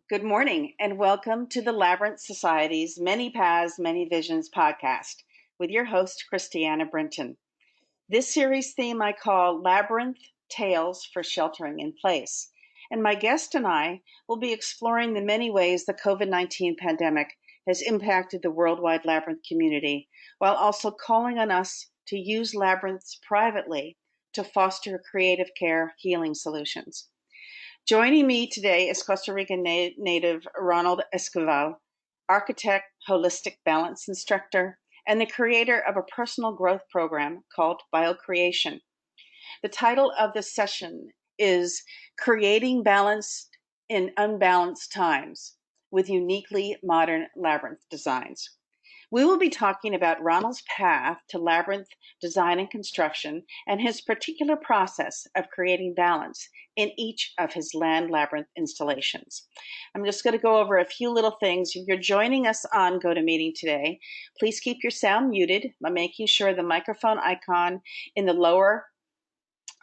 Good morning, and welcome to the Labyrinth Society's Many Paths, Many Visions podcast with your host, Christiana Brinton. This series theme I call Labyrinth Tales for Sheltering in Place. And my guest and I will be exploring the many ways the COVID-19 pandemic has impacted the worldwide Labyrinth community, while also calling on us to use labyrinths privately to foster creative care healing solutions. Joining me today is Costa Rican native Ronald Esquivel, architect, holistic balance instructor, and the creator of a personal growth program called Biocreation. The title of this session is Creating Balance in Unbalanced Times with Uniquely Modern Labyrinth Designs. We will be talking about Ronald's path to labyrinth design and construction and his particular process of creating balance in each of his land labyrinth installations. I'm just going to go over a few little things. If you're joining us on GoToMeeting today, please keep your sound muted by making sure the microphone icon in the lower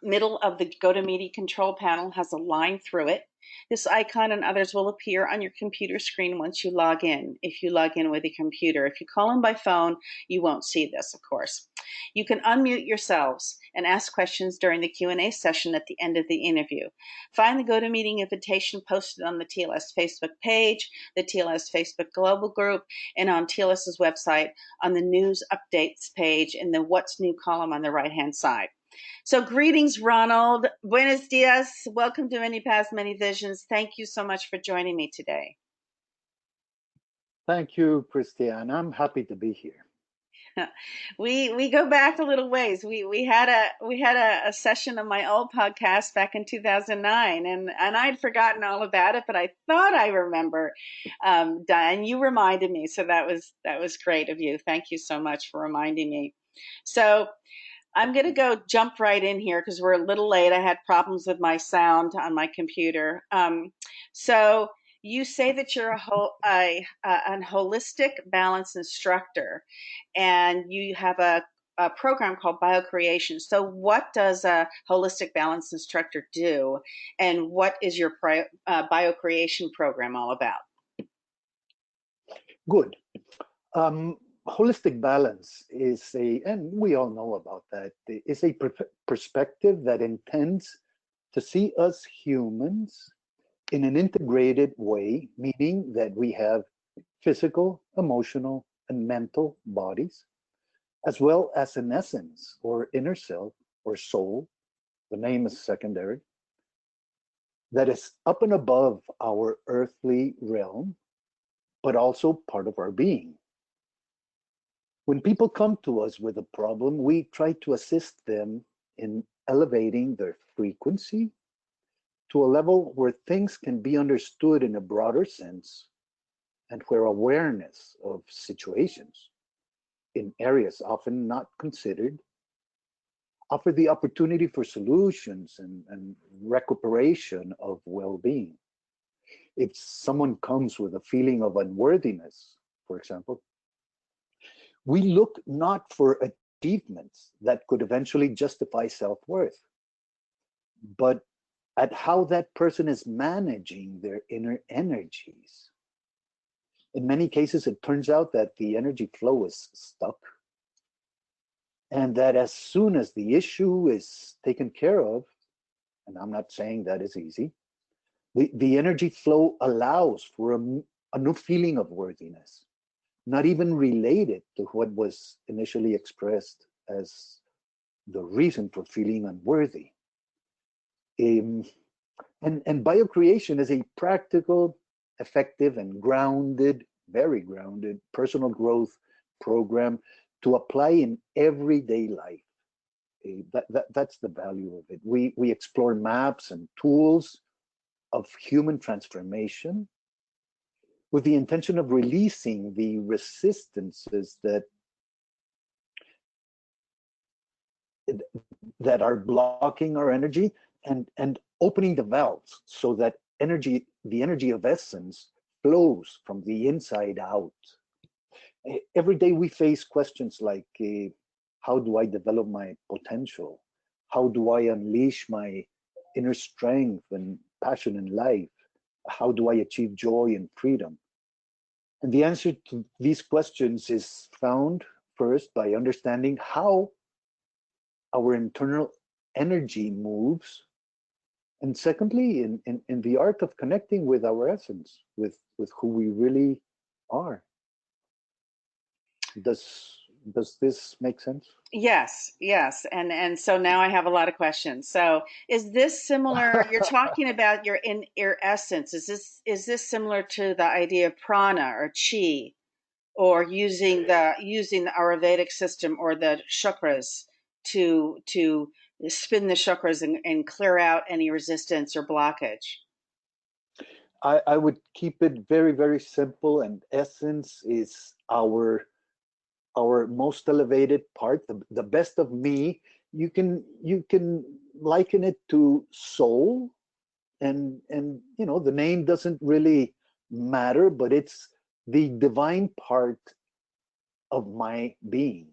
middle of the GoToMeeting control panel has a line through it. This icon and others will appear on your computer screen once you log in, if you log in with a computer. If you call in by phone, you won't see this, of course. You can unmute yourselves and ask questions during the Q&A session at the end of the interview. Find the GoToMeeting invitation posted on the TLS Facebook page, the TLS Facebook Global Group, and on TLS's website on the News Updates page in the What's New column on the right-hand side. So greetings, Ronald. Buenos dias. Welcome to Many Paths, Many Visions. Thank you so much for joining me today. Thank you, Christiane. I'm happy to be here. We go back a little ways. We had a session on my old podcast back in 2009, and I'd forgotten all about it, but I thought I remember. And you reminded me, so that was great of you. Thank you so much for reminding me. So I'm going to jump right in here because we're a little late. I had problems with my sound on my computer. So you say that you're a holistic balance instructor, and you have a program called Biocreation. So what does a holistic balance instructor do, and what is your Biocreation program all about? Good. Holistic balance is and we all know about that, is a perspective that intends to see us humans in an integrated way, meaning that we have physical, emotional, and mental bodies, as well as an essence or inner self or soul, the name is secondary, that is up and above our earthly realm, but also part of our being. When people come to us with a problem, we try to assist them in elevating their frequency to a level where things can be understood in a broader sense and where awareness of situations in areas often not considered offer the opportunity for solutions and recuperation of well-being. If someone comes with a feeling of unworthiness, for example, we look not for achievements that could eventually justify self-worth, but at how that person is managing their inner energies. In many cases, it turns out that the energy flow is stuck, and that as soon as the issue is taken care of, and I'm not saying that is easy, the energy flow allows for a new feeling of worthiness, not even related to what was initially expressed as the reason for feeling unworthy. And Biocreation is a practical, effective, and grounded, very grounded personal growth program to apply in everyday life. That's the value of it. We explore maps and tools of human transformation with the intention of releasing the resistances that are blocking our energy and opening the valves so that the energy of essence flows from the inside out. Every day we face questions like, how do I develop my potential? How do I unleash my inner strength and passion in life? How do I achieve joy and freedom? And the answer to these questions is found first by understanding how our internal energy moves, and secondly, in the art of connecting with our essence, with who we really are. Does this make sense? Yes, yes. And so now I have a lot of questions. So is this similar, you're talking about your essence. Is this similar to the idea of prana or chi, or using the Ayurvedic system or the chakras to spin the chakras and clear out any resistance or blockage? I would keep it very, very simple, and essence is our most elevated part, the best of me. You can liken it to soul, and the name doesn't really matter, but it's the divine part of my being.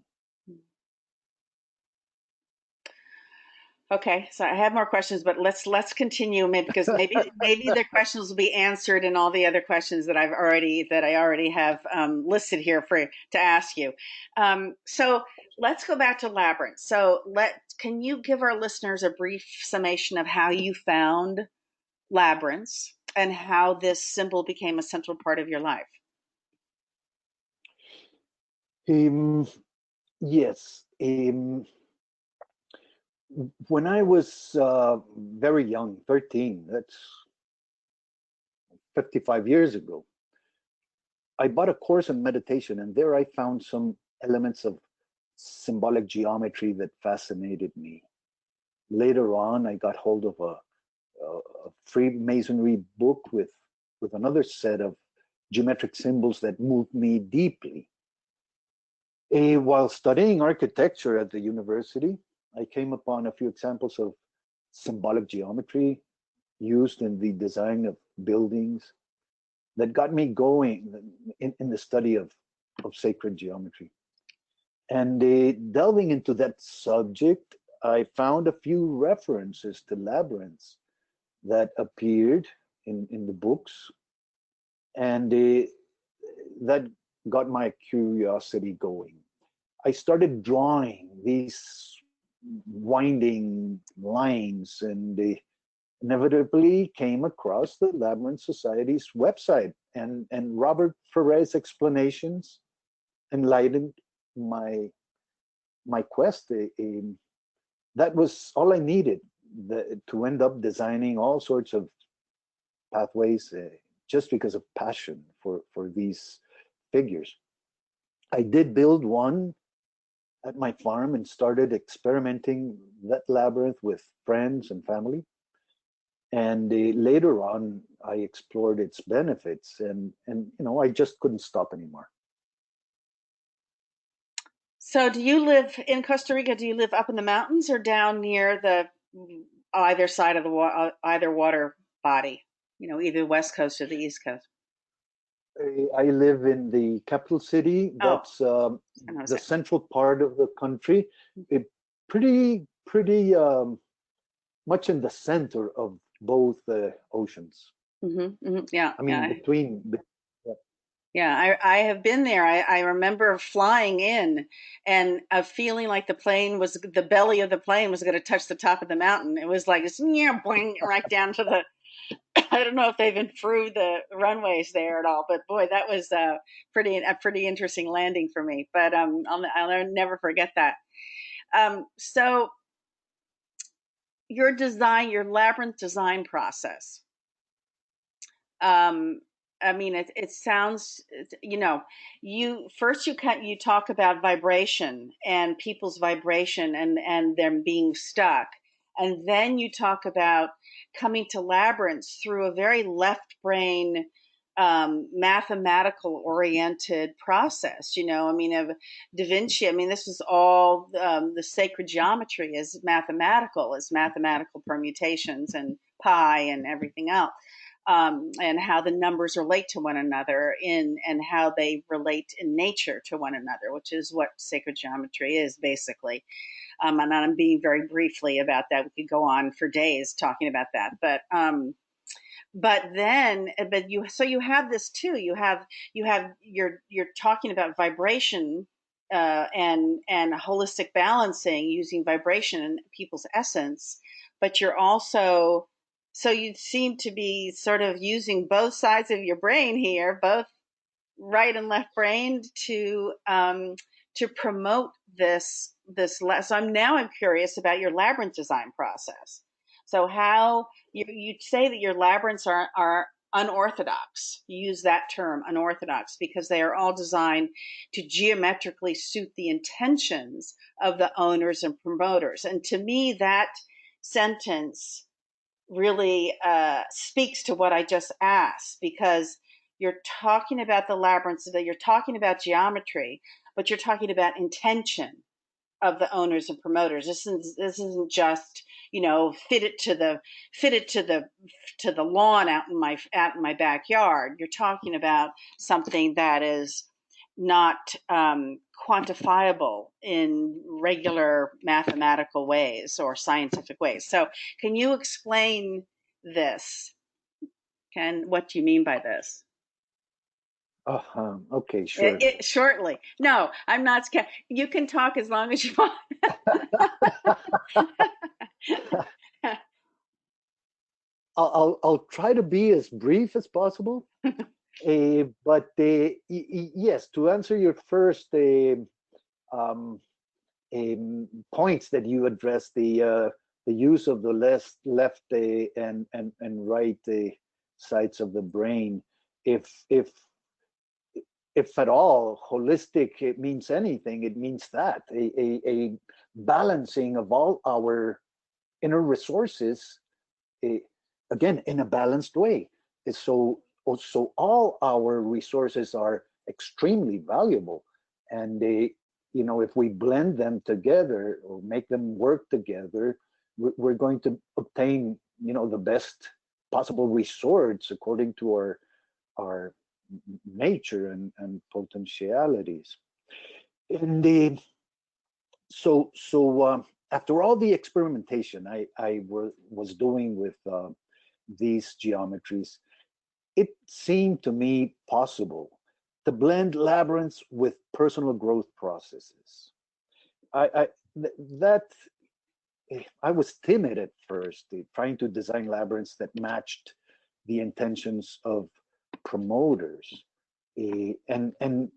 Okay, so I have more questions, but let's continue, maybe because maybe the questions will be answered in all the other questions that I already have listed here for to ask you. So let's go back to Labyrinth. So can you give our listeners a brief summation of how you found Labyrinths and how this symbol became a central part of your life? um, yes. When I was very young, 13, that's 55 years ago, I bought a course in meditation, and there I found some elements of symbolic geometry that fascinated me. Later on, I got hold of a Freemasonry book with another set of geometric symbols that moved me deeply. While studying architecture at the university, I came upon a few examples of symbolic geometry used in the design of buildings that got me going in the study of sacred geometry. And delving into that subject, I found a few references to labyrinths that appeared in the books, and that got my curiosity going. I started drawing these winding lines, and inevitably came across the Labyrinth Society's website, and Robert Ferre's explanations enlightened my quest. That was all I needed to end up designing all sorts of pathways, just because of passion for these figures. I did build one at my farm and started experimenting that labyrinth with friends and family. And later on, I explored its benefits, and I just couldn't stop anymore. So do you live in Costa Rica? Do you live up in the mountains or down near the either side of either water body? Either west coast or the east coast. I live in the capital city. Oh, That's San Jose. the central part of the country. It pretty much in the center of both oceans. Yeah, I mean, yeah, between. Yeah. yeah. I have been there. I remember flying in and feeling like the belly of the plane was going to touch the top of the mountain. It was like, yeah, boing, right down to the. I don't know if they've improved the runways there at all, but boy, that was a pretty interesting landing for me. But I'll never forget that. So your labyrinth design process. Um, I mean, it sounds, you talk about vibration and people's vibration and them being stuck. And then you talk about coming to labyrinths through a very left brain, mathematical oriented process. I mean, of Da Vinci, I mean, this was all the sacred geometry is mathematical permutations and pi and everything else, and how the numbers relate to one another and how they relate in nature to one another, which is what sacred geometry is basically. And I'm being very briefly about that. We could go on for days talking about that, but then, so you have this too. You're talking about vibration, and holistic balancing using vibration and people's essence, but you're also, so you seem to be sort of using both sides of your brain here, both right and left brained, to promote so I'm curious about your labyrinth design process. So how you say that your labyrinths are unorthodox. You use that term, unorthodox, because they are all designed to geometrically suit the intentions of the owners and promoters. And to me, that sentence really speaks to what I just asked, because you're talking about the labyrinths, that you're talking about geometry, but you're talking about intention of the owners and promoters. This isn't just, fit it to the lawn out in my backyard. You're talking about something that is not quantifiable in regular mathematical ways or scientific ways. So, can you explain this? Ken, what do you mean by this? Okay, sure. Shortly. No, I'm not scared. You can talk as long as you want. I'll try to be as brief as possible. But yes, to answer your first um, points that you addressed, the use of the left and right sides of the brain. If at all holistic it means anything, it means that a balancing of all our inner resources, eh, again in a balanced way. So all our resources are extremely valuable, and if we blend them together or make them work together, we're going to obtain the best possible resorts according to our nature and potentialities. And after all the experimentation I was doing with these geometries, it seemed to me possible to blend labyrinths with personal growth processes. I that I was timid at first, trying to design labyrinths that matched the intentions of promoters, and in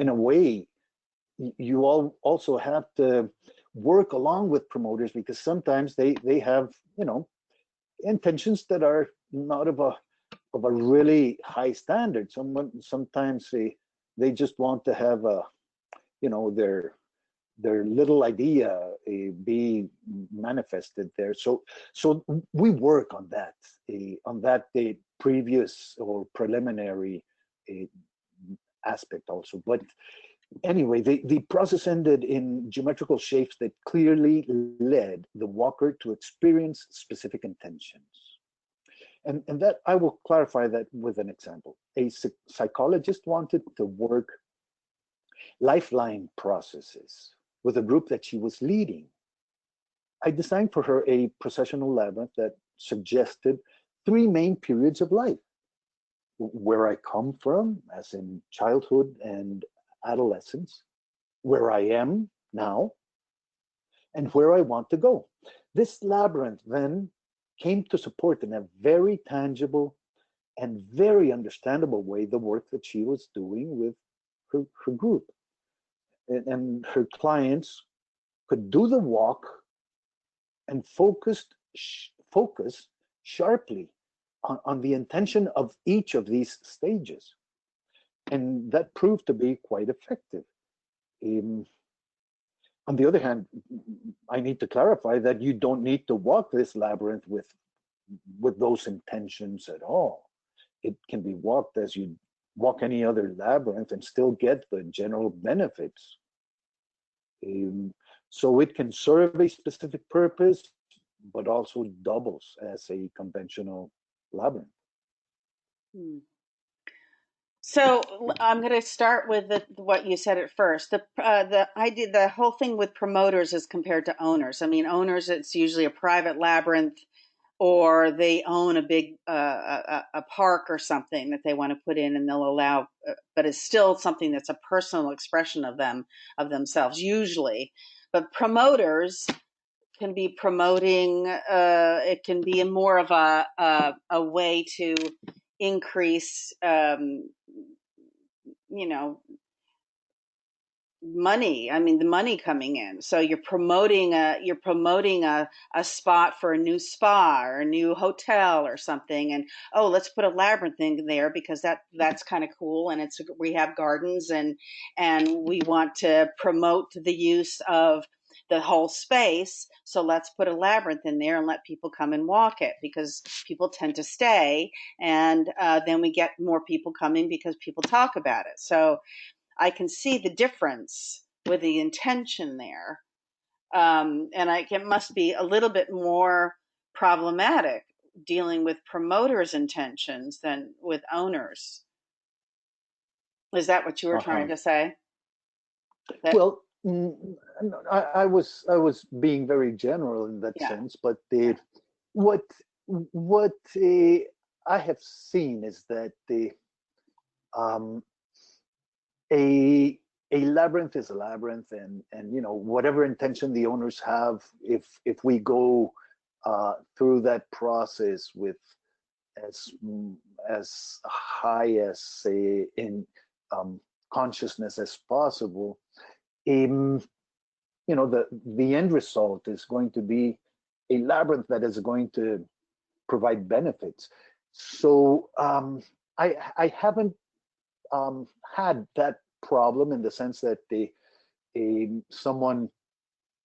a way, you all also have to work along with promoters, because sometimes they have intentions that are not of a really high standard. Sometimes they just want to have their little idea be manifested there. So we work on that previous or preliminary uh, aspect also. But anyway, the process ended in geometrical shapes that clearly led the walker to experience specific intentions. And that I will clarify that with an example. A psychologist wanted to work lifeline processes with a group that she was leading. I designed for her a processional labyrinth that suggested three main periods of life: where I come from, as in childhood and adolescence, where I am now, and where I want to go. This labyrinth then came to support in a very tangible and very understandable way the work that she was doing with her group. And her clients could do the walk and focus sharply on the intention of each of these stages. And that proved to be quite effective. Um, on the other hand, I need to clarify that you don't need to walk this labyrinth with those intentions at all. It can be walked as you walk any other labyrinth and still get the general benefits. Um, so it can serve a specific purpose, but also doubles as a conventional labyrinth. Hmm. So I'm going to start with what you said at first. The idea, the whole thing with promoters as compared to owners. I mean, owners, it's usually a private labyrinth, or they own a big a park or something that they want to put in, and they'll allow, but it's still something that's a personal expression of themselves usually. But promoters can be promoting. It can be more of a way to increase, you know, money. I mean, the money coming in. So you're promoting a spot for a new spa or a new hotel or something, and oh, let's put a labyrinth in there because that's kind of cool, and we have gardens, and we want to promote the use of the whole space, so let's put a labyrinth in there and let people come and walk it, because people tend to stay, and then we get more people coming because people talk about it. So I can see the difference with the intention there. And it must be a little bit more problematic dealing with promoters' intentions than with owners. Is that what you were trying to say? Well, I was being very general in that Yeah. sense, but what I have seen is that um, a labyrinth is a labyrinth, and whatever intention the owners have, if we go through that process with as as high as in consciousness as possible, the end result is going to be a labyrinth that is going to provide benefits. So I haven't had that problem in the sense that someone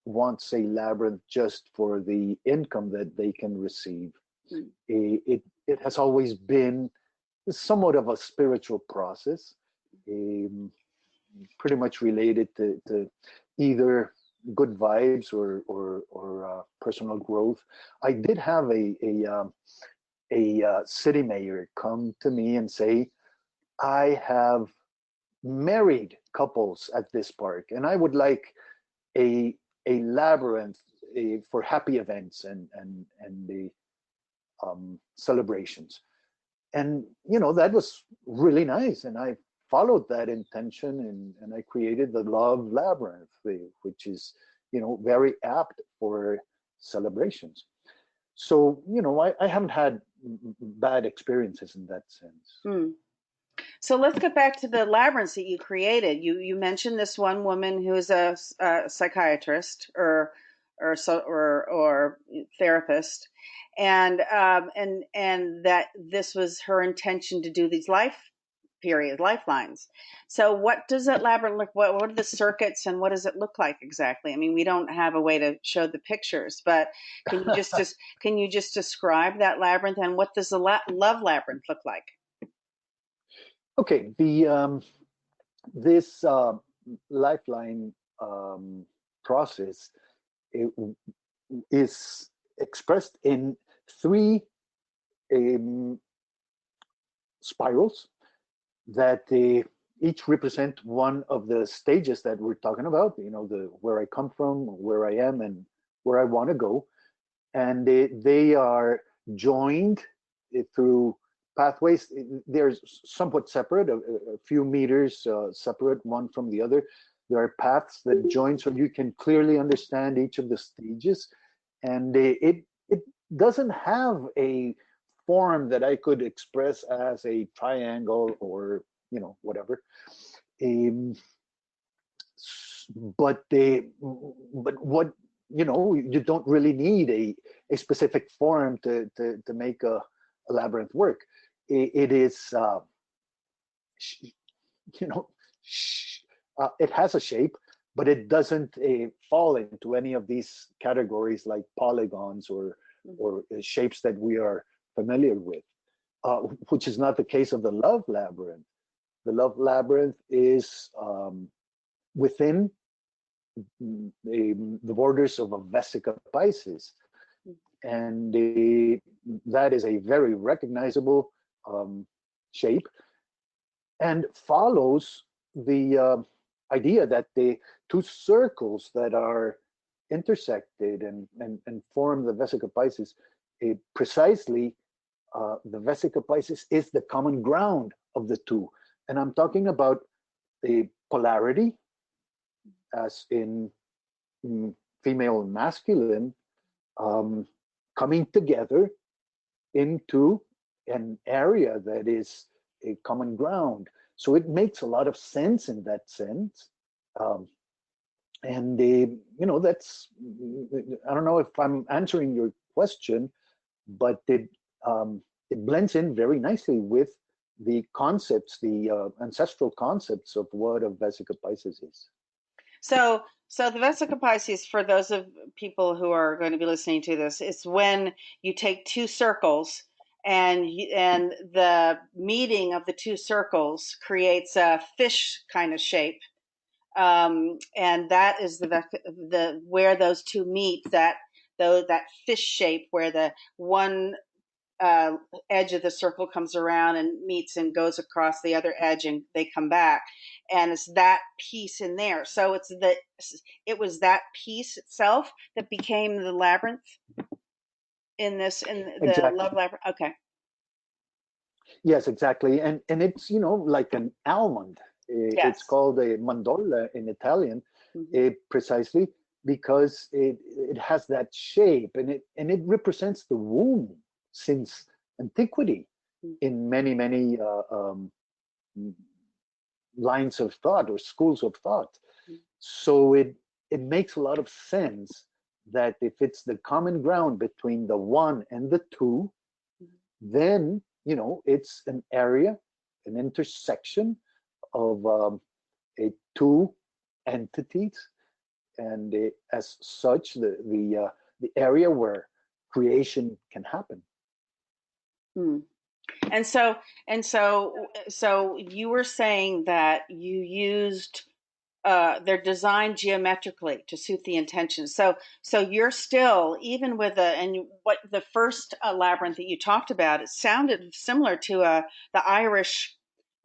wants a labyrinth just for the income that they can receive. It has always been somewhat of a spiritual process, pretty much related to either good vibes or personal growth. I did have a city mayor come to me and say, I have married couples at this park, and I would like a labyrinth for happy events and the celebrations. And that was really nice, and I followed that intention, and I created the Love Labyrinth, which is very apt for celebrations. So I haven't had bad experiences in that sense. So let's get back to the labyrinths that you created. You mentioned this one woman who is a psychiatrist or therapist, and that this was her intention to do these lifelines. So what does that labyrinth look? What are the circuits, and what does it look like exactly? I mean, we don't have a way to show the pictures, but can you just describe that labyrinth, and what does the love labyrinth look like? Okay, this lifeline process is expressed in three spirals that each represent one of the stages that we're talking about. The where I come from, where I am, and where I want to go, and they are joined through pathways. They're somewhat separate, a few meters separate one from the other. There are paths that join so you can clearly understand each of the stages. And it doesn't have a form that I could express as a triangle or whatever. But what you don't really need a specific form to make a labyrinth work. It is it has a shape, but it doesn't fall into any of these categories like polygons or shapes that we are familiar with, which is not the case of the Love Labyrinth. The Love Labyrinth is within the borders of a vesica Piscis, and that is a very recognizable shape, and follows the idea that the two circles that are intersected and form the vesica Piscis precisely the vesica piscis is the common ground of the two. And I'm talking about a polarity, as in female and masculine, coming together into an area that is a common ground. So it makes a lot of sense in that sense. And that's, I don't know if I'm answering your question, but it blends in very nicely with the concepts, the ancestral concepts of what a vesica piscis is. So the vesica piscis, for those of people who are going to be listening to this, it's when you take two circles and the meeting of the two circles creates a fish kind of shape, and that is the where those two meet, that fish shape where the one edge of the circle comes around and meets and goes across the other edge, and they come back, and it's that piece in there. So it was that piece itself that became the labyrinth in the Exactly. love labyrinth. Okay. Yes, exactly. And it's, like an almond. It's Yes. called a mandorla in Italian, Mm-hmm. precisely because it has that shape, and it represents the womb since antiquity in many, many lines of thought or schools of thought. So it makes a lot of sense that if it's the common ground between the one and the two, then it's an area, an intersection of two entities, and as such, the area where creation can happen. Hmm. And so you were saying that you used they're designed geometrically to suit the intention. So you're still, even with what the first labyrinth that you talked about, it sounded similar to the Irish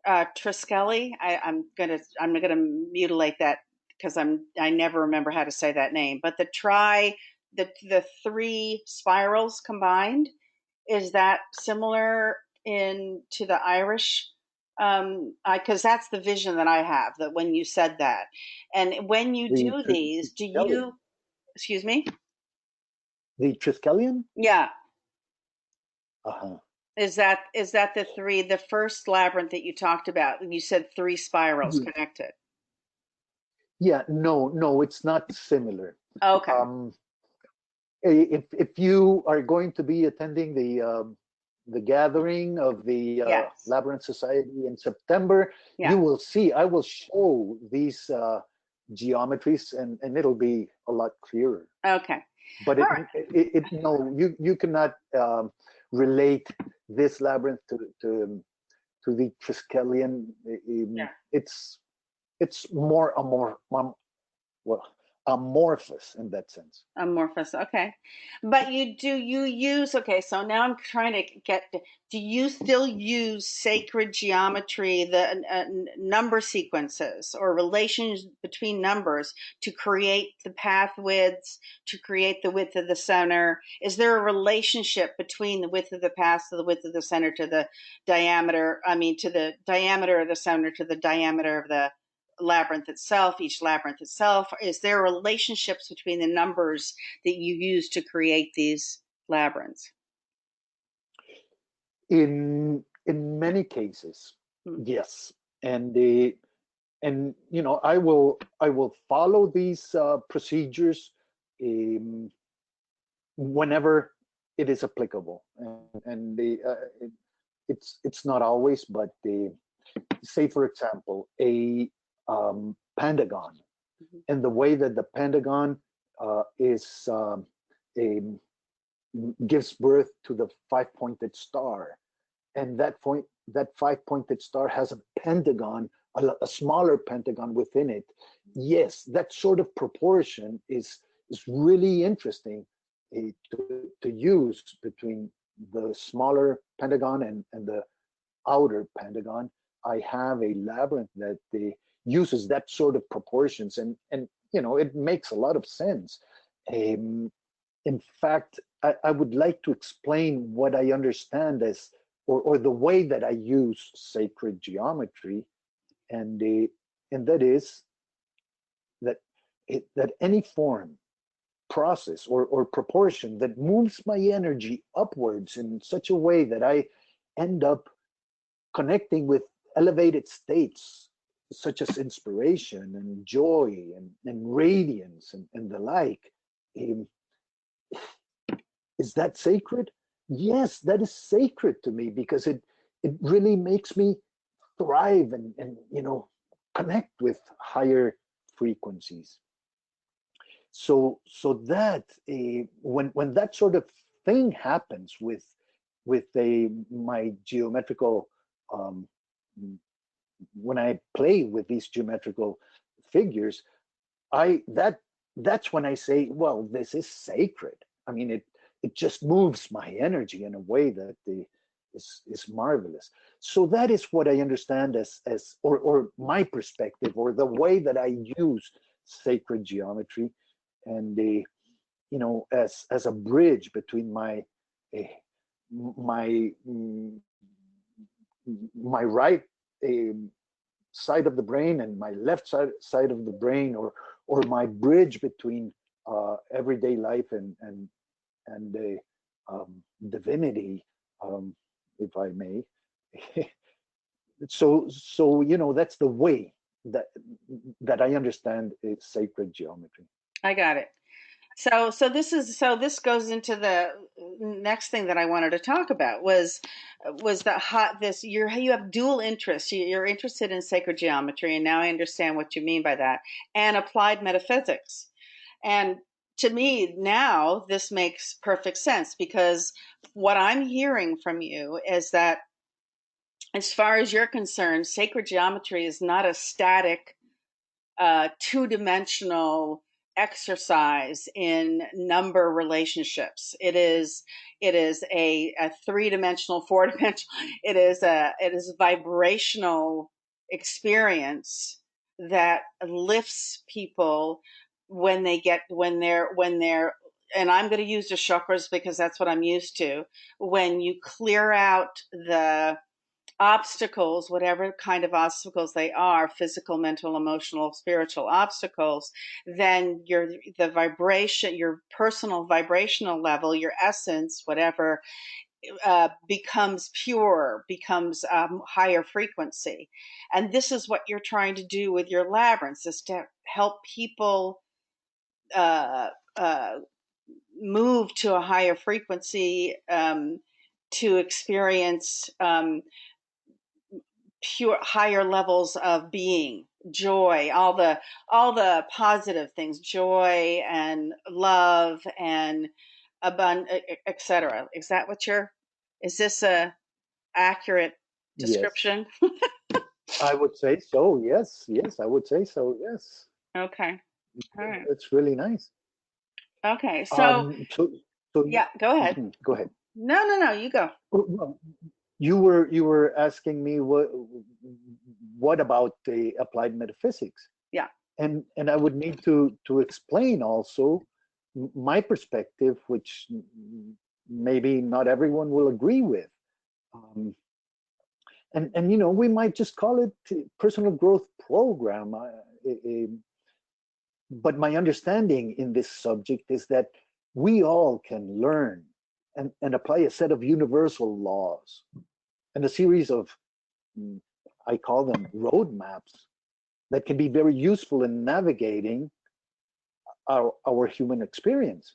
Triskelly. I'm gonna mutilate that because I never remember how to say that name. But the three spirals combined, is that similar to the Irish? Because that's the vision that I have, that when you said that, and when you The do these, do Triskelion. you? Excuse me. The Triskelion? Yeah. Uh-huh. Is that the first labyrinth that you talked about? You said three spirals Yeah. connected. Yeah, no, it's not similar. Okay. Um, if you are going to be attending the gathering of the Yes. Labyrinth Society in September, Yeah. you will see. I will show these geometries, and it'll be a lot clearer. Okay. But All right. no, you cannot relate this labyrinth to the Triskelion. Yeah. It's more well, amorphous in that sense. Amorphous. Okay. But you use, okay, so now I'm trying to do you still use sacred geometry, the number sequences or relations between numbers to create the path widths, to create the width of the center? Is there a relationship between the width of the path to the width of the center to the diameter, to the diameter of the center to the diameter of the labyrinth itself, each labyrinth itself? Is there relationships between the numbers that you use to create these labyrinths? In many cases, Hmm. yes, and the and I will follow these procedures um, whenever it is applicable, and it's not always, but say for example pentagon, Hmm. and the way that the pentagon is gives birth to the five-pointed star, and that five-pointed star has a pentagon, a smaller pentagon within it. Yes, that sort of proportion is really interesting to use between the smaller pentagon and the outer pentagon. I have a labyrinth that uses that sort of proportions, and it makes a lot of sense. In fact, I would like to explain what I understand as, or the way that I use sacred geometry, and and that is that that any form, process, or proportion that moves my energy upwards in such a way that I end up connecting with elevated states such as inspiration and joy and radiance and the like. Um, is that sacred? Yes, that is sacred to me because it really makes me thrive and connect with higher frequencies. So that when that sort of thing happens with my geometrical um, when I play with these geometrical figures, I that's when I say, well, this is sacred. I mean, it just moves my energy in a way that is marvelous. So that is what I understand as or my perspective or the way that I use sacred geometry, and as a bridge between uh, my my right um, side of the brain and my left side of the brain, or my bridge between everyday life and the divinity, if I may. So that's the way that I understand sacred geometry. I got it. So this goes into the next thing that I wanted to talk about was the hot this you have dual interests. You're interested in sacred geometry, and now I understand what you mean by that, and applied metaphysics. And to me now this makes perfect sense, because what I'm hearing from you is that as far as you're concerned, sacred geometry is not a static two-dimensional exercise in number relationships. It is a three-dimensional, four-dimensional. It is a vibrational experience that lifts people when they're and I'm going to use the chakras because that's what I'm used to. When you clear out the obstacles, whatever kind of obstacles they are, physical, mental, emotional, spiritual obstacles, then the vibration, your personal vibrational level, your essence, whatever, becomes pure, becomes higher frequency. And this is what you're trying to do with your labyrinths, is to help people uh, uh, move to a higher frequency, to experience pure higher levels of being, joy, all the positive things, joy and love and etc. Is that what you're is this a accurate Yes, description? I would say so. Yes, yes, I would say so. Yes, Okay. All right. it's really nice. Okay. So So yeah, go ahead. go ahead. No, you go. Well, you were asking me what about the applied metaphysics, Yeah. and I would need to explain also my perspective, which maybe not everyone will agree with. Um, and we might just call it personal growth program. But my understanding in this subject is that we all can learn and apply a set of universal laws and a series of, mm, I call them roadmaps, that can be very useful in navigating our human experience.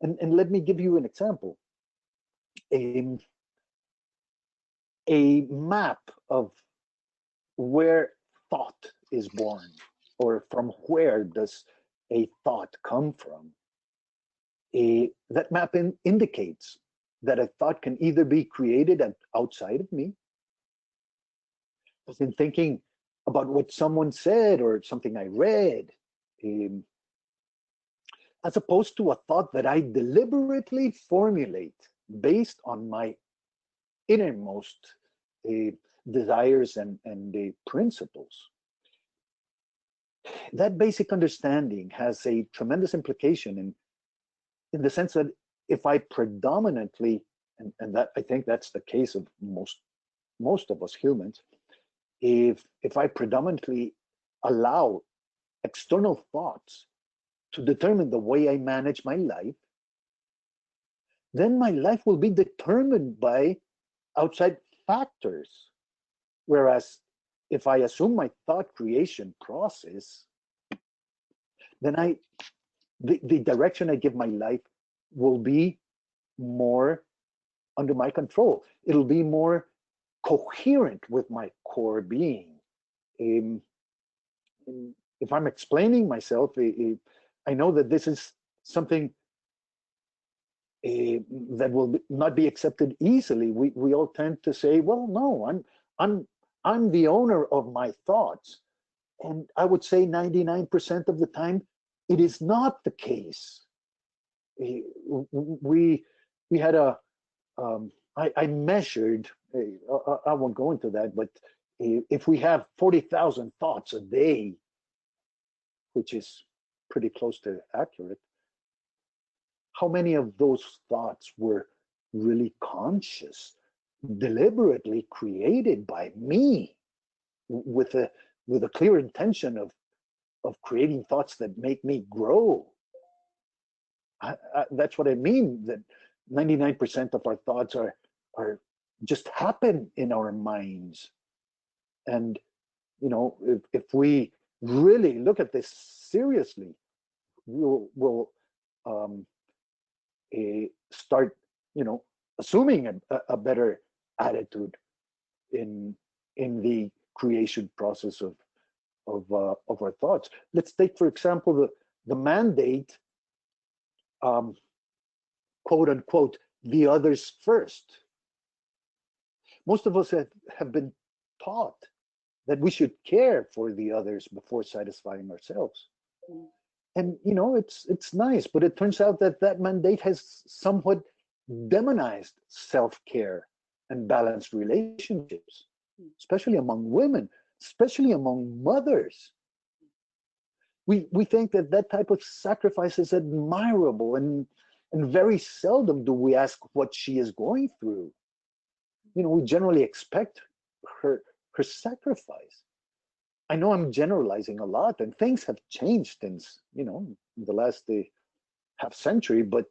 And let me give you an example. A, a map of where thought is born, or from where does a thought come from. That map indicates that a thought can either be created outside of me, as in thinking about what someone said or something I read, um, as opposed to a thought that I deliberately formulate based on my innermost uh, desires and principles. That basic understanding has a tremendous implication in the sense that if I predominantly, and that I think that's the case of most of us humans, if I predominantly allow external thoughts to determine the way I manage my life, then my life will be determined by outside factors. Whereas if I assume my thought creation process, then the direction I give my life will be more under my control. It'll be more coherent with my core being. Um, if I'm explaining myself, I know that this is something that will not be accepted easily. We all tend to say, "Well, no, I'm the owner of my thoughts," and I would say 99% of the time, it is not the case. We had I measured. I won't go into that, but if we have 40,000 thoughts a day, which is pretty close to accurate, how many of those thoughts were really conscious, deliberately created by me with a clear intention of creating thoughts that make me grow? That's what I mean, that 99% of our thoughts are just happen in our minds. And if we really look at this seriously, we'll start assuming a better attitude in the creation process of our thoughts. Let's take, for example, the mandate, quote unquote, the others first. Most of us have been taught that we should care for the others before satisfying ourselves. And it's nice, but it turns out that mandate has somewhat demonized self-care and balanced relationships, especially among women, especially among mothers. We think that type of sacrifice is admirable, and very seldom do we ask what she is going through. We generally expect her sacrifice. I know I'm generalizing a lot, and things have changed since the last half century. But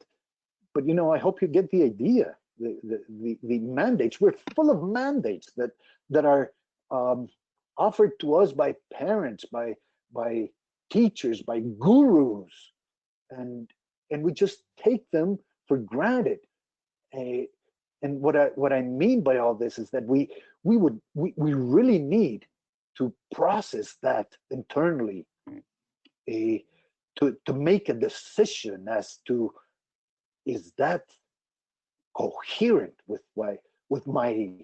I hope you get the idea. The mandates, we're full of mandates that are offered to us by parents, by teachers, by gurus, and we just take them for granted. And what I mean by all this is that we really need to process that internally, to make a decision as to, is that coherent with my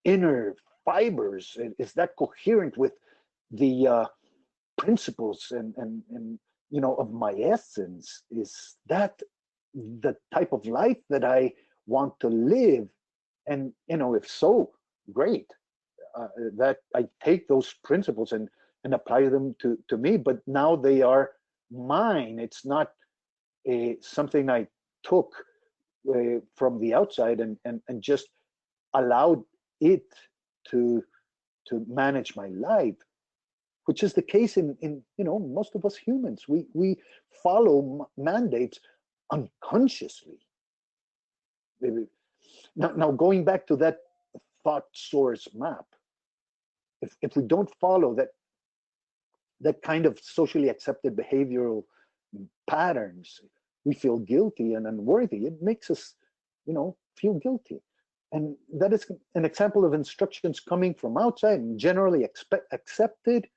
inner fibers? Is that coherent with the principles and of my essence? Is that the type of life that I want to live? And if so, great. That I take those principles and apply them to me, but now they are mine. It's not something I took from the outside and just allowed it to manage my life, which is the case in most of us humans. We follow mandates unconsciously. Now going back to that thought source map, if we don't follow that kind of socially accepted behavioral patterns, we feel guilty and unworthy. It makes us feel guilty. And that is an example of instructions coming from outside and generally accepted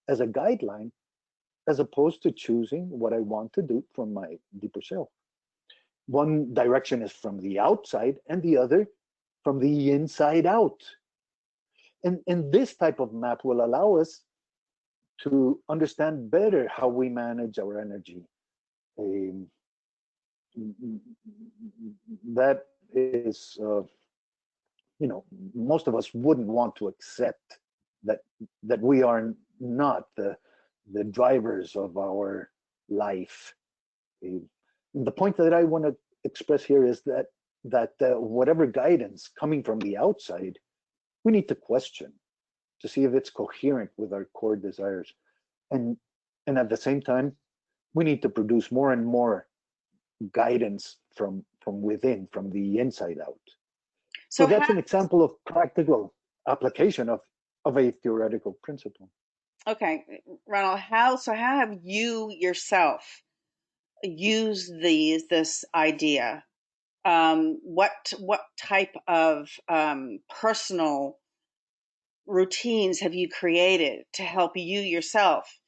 as a guideline, as opposed to choosing what I want to do from my deeper self. One direction is from the outside and the other from the inside out. And this type of map will allow us to understand better how we manage our energy. That is, most of us wouldn't want to accept that we are not the drivers of our life. The point that I want to express here is that whatever guidance coming from the outside, we need to question to see if it's coherent with our core desires, and at the same time, we need to produce more and more guidance from within, from the inside out. So So that's how, an example of practical application of a theoretical principle. okay, Ronald, how have you yourself used this idea? What type of personal routines have you created to help you yourself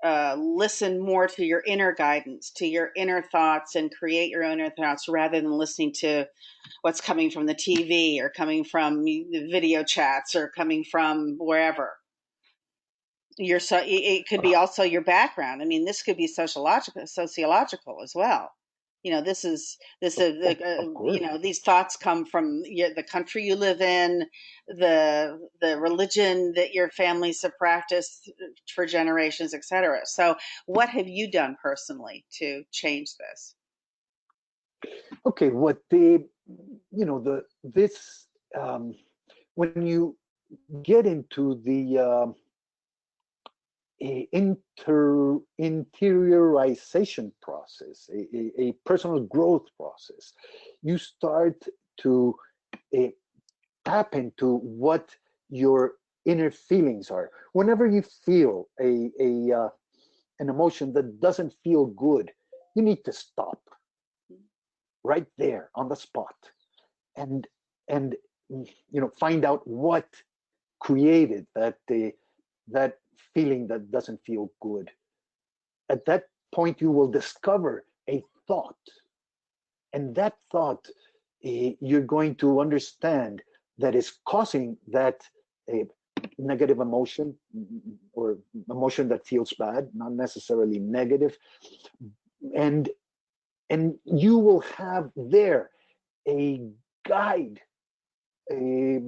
listen more to your inner guidance, to your inner thoughts, and create your own inner thoughts rather than listening to what's coming from the TV or coming from the video chats or coming from wherever? Your so it could be also your background. I mean, this could be sociological as well. Of You course. know, these thoughts come from the country you live in, the religion that your families have practiced for generations, etc. So, what have you done personally to change this? Okay, what the you know the this when you get into the interiorization process, a personal growth process, you start to uh, tap into what your inner feelings are. Whenever you feel an emotion that doesn't feel good, you need to stop right there on the spot and and find out what created that feeling that doesn't feel good. At that point, you will discover a thought, and that thought you're going to understand that is causing that a negative emotion, or emotion that feels bad, not necessarily negative, and you will have there a guide, a,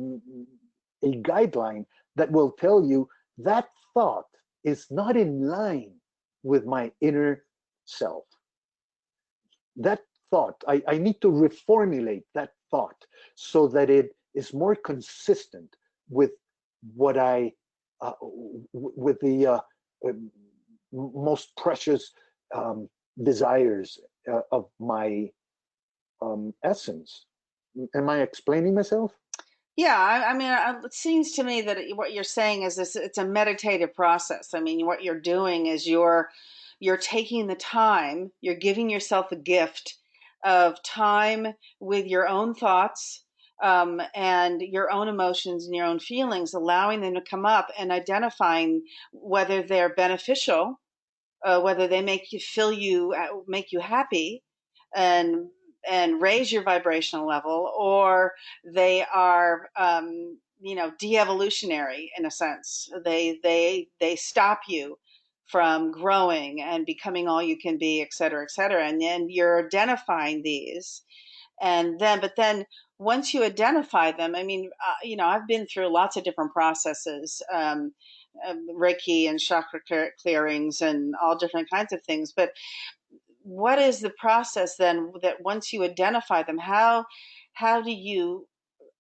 a guideline that will tell you that thought is not in line with my inner self. That thought, I need to reformulate that thought so that it is more consistent with what with the most precious desires of my essence. Am I explaining myself? Yeah, I mean, it seems to me that what you're saying is this: it's a meditative process. I mean, what you're doing is you're taking the time, you're giving yourself a gift of time with your own thoughts, and your own emotions and your own feelings, allowing them to come up and identifying whether they're beneficial, whether they make you feel make you happy, and raise your vibrational level, or they are de-evolutionary in a sense. They stop you from growing and becoming all you can be, et cetera, et cetera. And then you're identifying these, and then but then once you identify them, I mean, I've been through lots of different processes, Reiki and chakra clearings and all different kinds of things. But what is the process then, that once you identify them, how do you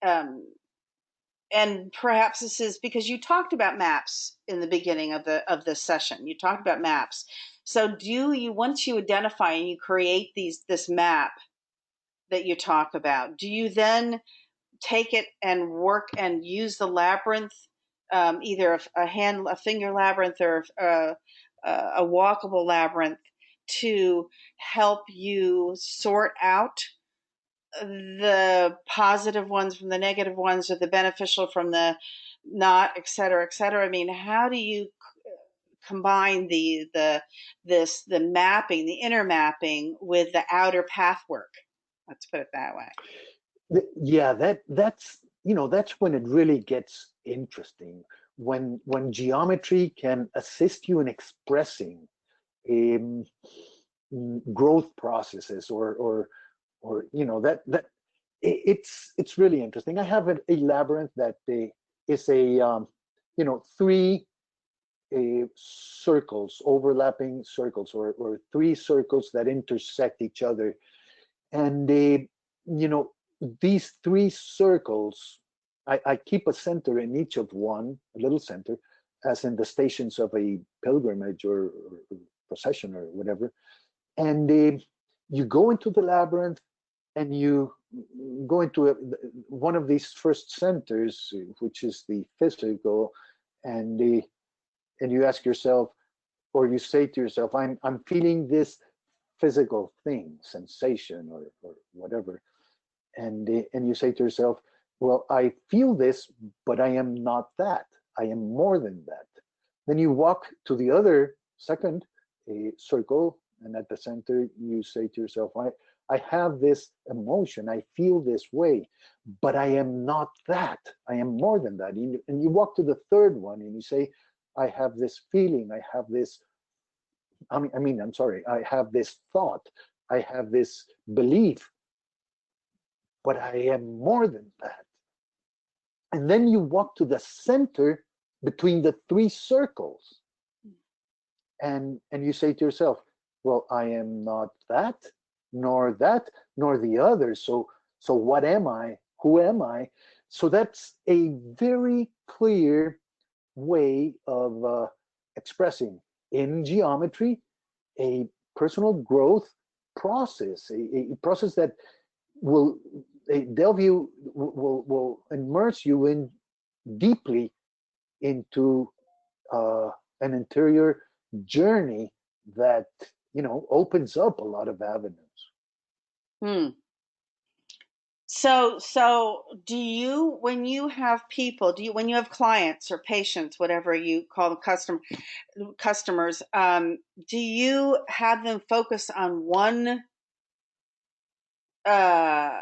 um, and perhaps this is because you talked about maps in the beginning of the session. You talked about maps. So do you, once you identify and you create this map that you talk about, do you then take it and work and use the labyrinth, either a finger labyrinth or a walkable labyrinth, to help you sort out the positive ones from the negative ones, or the beneficial from the not, et cetera, et cetera? I mean, how do you combine the mapping, the inner mapping, with the outer path work? Let's put it that way. Yeah, that's when it really gets interesting. When geometry can assist you in expressing um, growth processes, or that it's really interesting. I have a labyrinth that is a three circles, overlapping circles, or three circles that intersect each other. And these three circles, I keep a center in each of one, a little center, as in the stations of a pilgrimage or procession or whatever. And you go into the labyrinth, and you go into one of these first centers, which is the physical, and and you ask yourself, or you say to yourself, I'm feeling this physical thing, sensation, or whatever, and you say to yourself, well, I feel this, but I am not that. I am more than that. Then you walk to the other second circle, and at the center you say to yourself, I have this emotion, I feel this way, but I am not that. I am more than that. And you walk to the third one, and you say, I have this feeling, I have this, I'm sorry, I have this thought, I have this belief, but I am more than that. And then you walk to the center between the three circles, and you say to yourself, well, I am not that, nor the other. So what am I? Who am I? So that's a very clear way of expressing in geometry a personal growth process, a process that will delve you, will immerse you in deeply into an interior journey that opens up a lot of avenues. Hmm. So do you, when you have people, when you have clients or patients, whatever you call them, customers, do you have them focus on uh,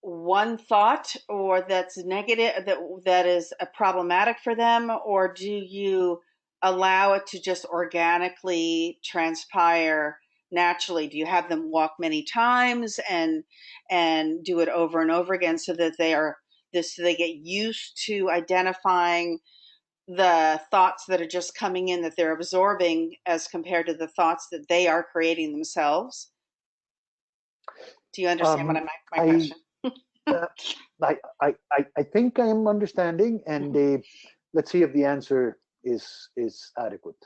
one thought, or that's negative, that is problematic for them, or do you allow it to just organically transpire naturally? Do you have them walk many times and do it over and over again, so that they get used to identifying the thoughts that are just coming in, that they're absorbing, as compared to the thoughts that they are creating themselves? Do you understand what my I, question? uh, I think I am understanding, and let's see if the answer is adequate.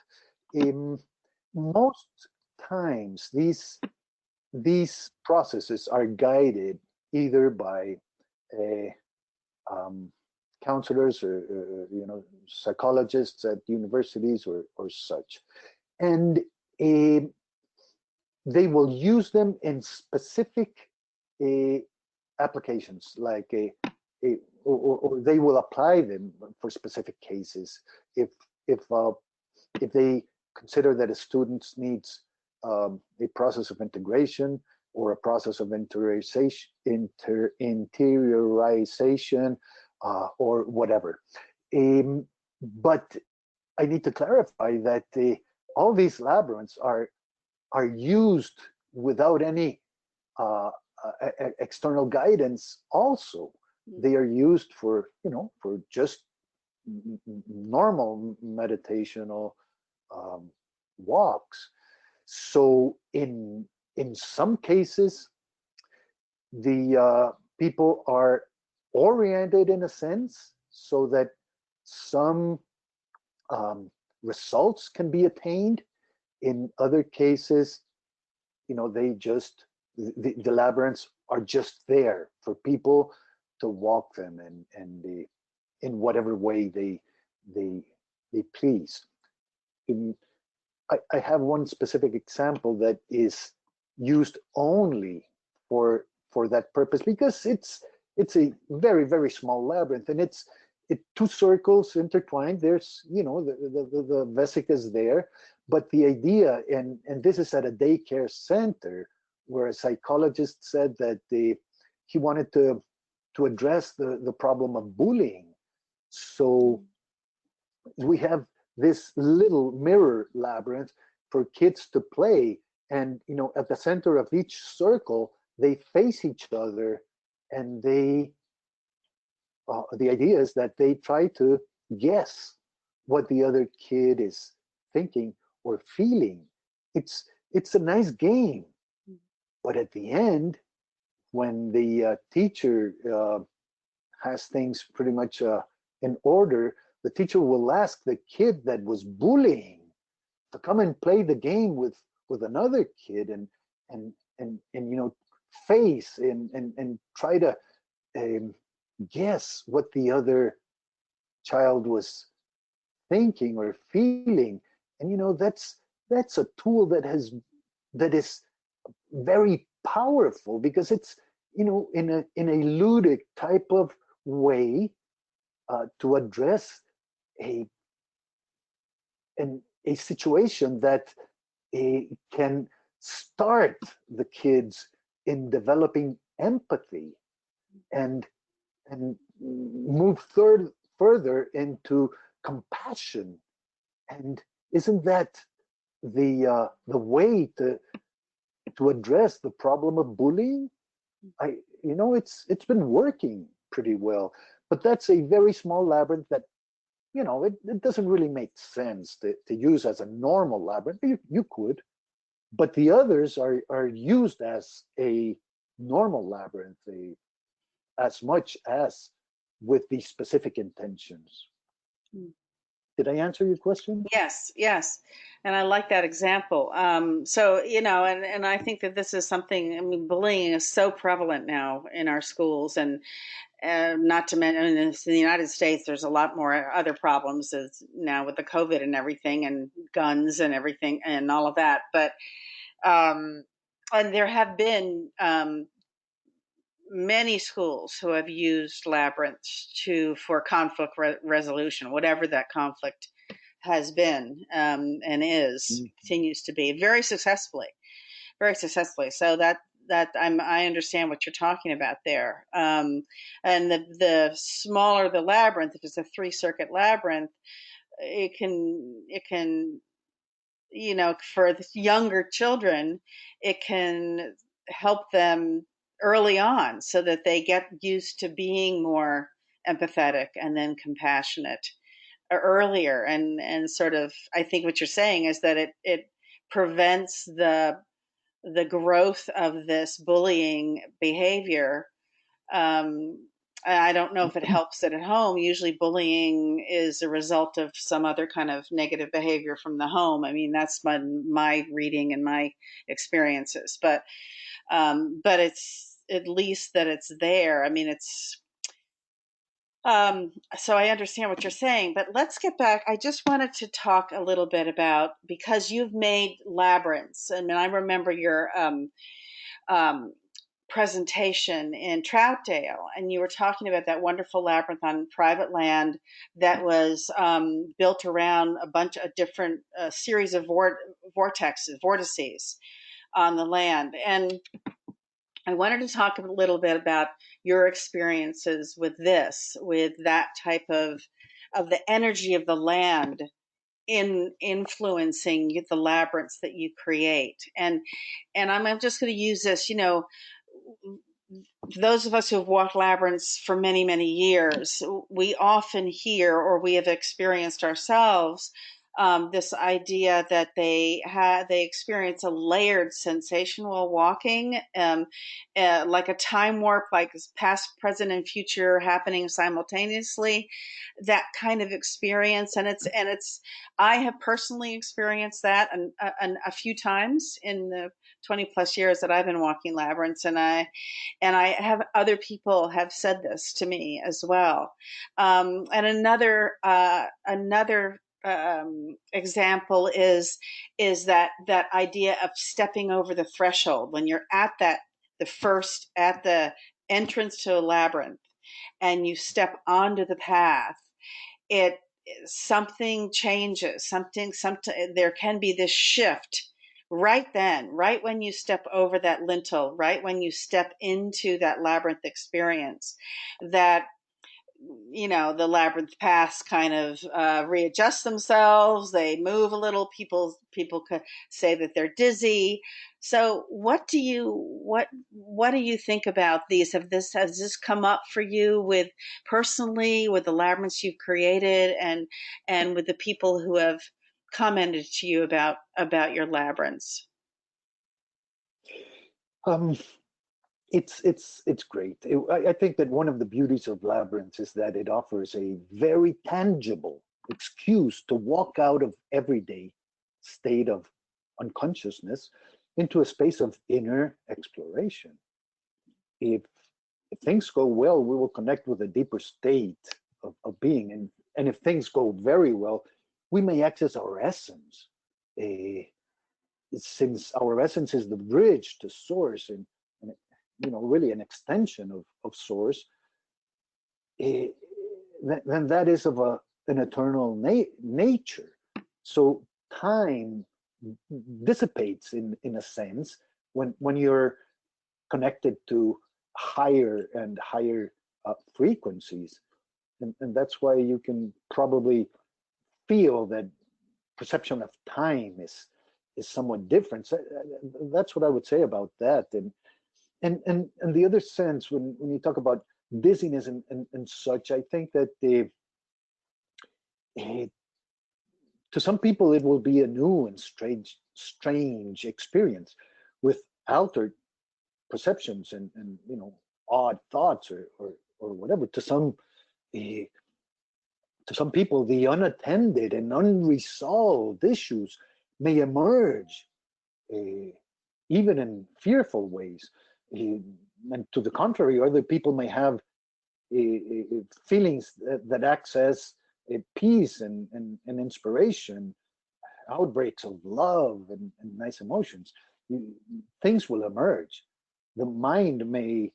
Um, Most times, these processes are guided either by uh, um, counselors or psychologists at universities or such, and uh, they will use them in specific uh, applications, like or they will apply them for specific cases. If if uh, if they consider that a student needs a process of integration or a process of interiorization, or whatever. But I need to clarify that all these labyrinths are used without any uh, external guidance. Also, they are used for for just normal meditational walks. So in some cases, the people are oriented in a sense so that some results can be attained. In other cases, they just the labyrinths are just there for people to walk them, and in whatever way they please. I have one specific example that is used only for that purpose, because it's a very, very small labyrinth, and it's two circles intertwined. There's the vesica is there, but the idea, and this is at a daycare center, where a psychologist said that he wanted to address the problem of bullying. So we have this little mirror labyrinth for kids to play, and at the center of each circle they face each other, and the idea is that they try to guess what the other kid is thinking or feeling. It's a nice game, but at the end, when the teacher has things pretty much in order, the teacher will ask the kid that was bullying to come and play the game with another kid, and face and try to um, guess what the other child was thinking or feeling. And that's a tool that is very powerful, because it's in a ludic type of way, to address a a situation that can start the kids in developing empathy, and move further into compassion. And isn't that the way to address the problem of bullying? It's been working pretty well, but that's a very small labyrinth that it doesn't really make sense to use as a normal labyrinth. You could, but the others are used as a normal labyrinth, as much as with the specific intentions. Did I answer your question? Yes, yes. And I like that example. So, and I think that this is something, I mean, bullying is so prevalent now in our schools, and not to mention, I mean, in the United States, there's a lot more other problems as now with the COVID and everything, and guns and everything and all of that. But, and there have been many schools who have used labyrinths for conflict resolution, whatever that conflict has been, and continues to be very successfully, very successfully. So I understand what you're talking about there. And the smaller the labyrinth, if it's a 3-circuit labyrinth, it can for the younger children, it can help them early on so that they get used to being more empathetic and then compassionate earlier. And sort of, I think what you're saying is that it prevents the growth of this bullying behavior. I don't know if it helps it at home. Usually bullying is a result of some other kind of negative behavior from the home. I mean, that's my reading and my experiences, but it's at least that it's there. I mean, so I understand what you're saying, but let's get back. I just wanted to talk a little bit about, because you've made labyrinths. I mean, I remember your um, presentation in Troutdale, and you were talking about that wonderful labyrinth on private land that was built around a bunch of different series of vortices on the land. And I wanted to talk a little bit about your experiences with that type of the energy of the land in influencing the labyrinths that you create. And I'm just going to use this, those of us who have walked labyrinths for many, many years, we often hear, or we have experienced ourselves, this idea that they experience a layered sensation while walking, like a time warp, like past, present, and future happening simultaneously. That kind of experience, and it's. I have personally experienced that a few times in the 20 plus years that I've been walking labyrinths, and I have other people have said this to me as well. And another example is that idea of stepping over the threshold when you're at the entrance to a labyrinth, and you step onto the path. It Something changes. Something there can be this shift right then, right when you step over that lintel, right when you step into that labyrinth experience, that the labyrinth paths kind of readjust themselves. They move a little. People could say that they're dizzy. So what do you think about these? Has this come up for you with personally with the labyrinths you've created and with the people who have commented to you about your labyrinths? Um, it's great. I think that one of the beauties of Labyrinth is that it offers a very tangible excuse to walk out of everyday state of unconsciousness into a space of inner exploration. If, if things go well, we will connect with a deeper state of being. And if things go very well, we may access our essence. Uh, since our essence is the bridge to source and really an extension of source, eh, then that is of an eternal nature. So time dissipates in a sense when you're connected to higher and higher frequencies. And that's why you can probably feel that perception of time is somewhat different. So that's what I would say about that. And the other sense, when you talk about dizziness and such, I think that to some people it will be a new and strange experience with altered perceptions and odd thoughts or whatever. To some people, the unattended and unresolved issues may emerge, even in fearful ways. And to the contrary, other people may have feelings that access peace and inspiration, outbreaks of love and nice emotions. Things will emerge. The mind may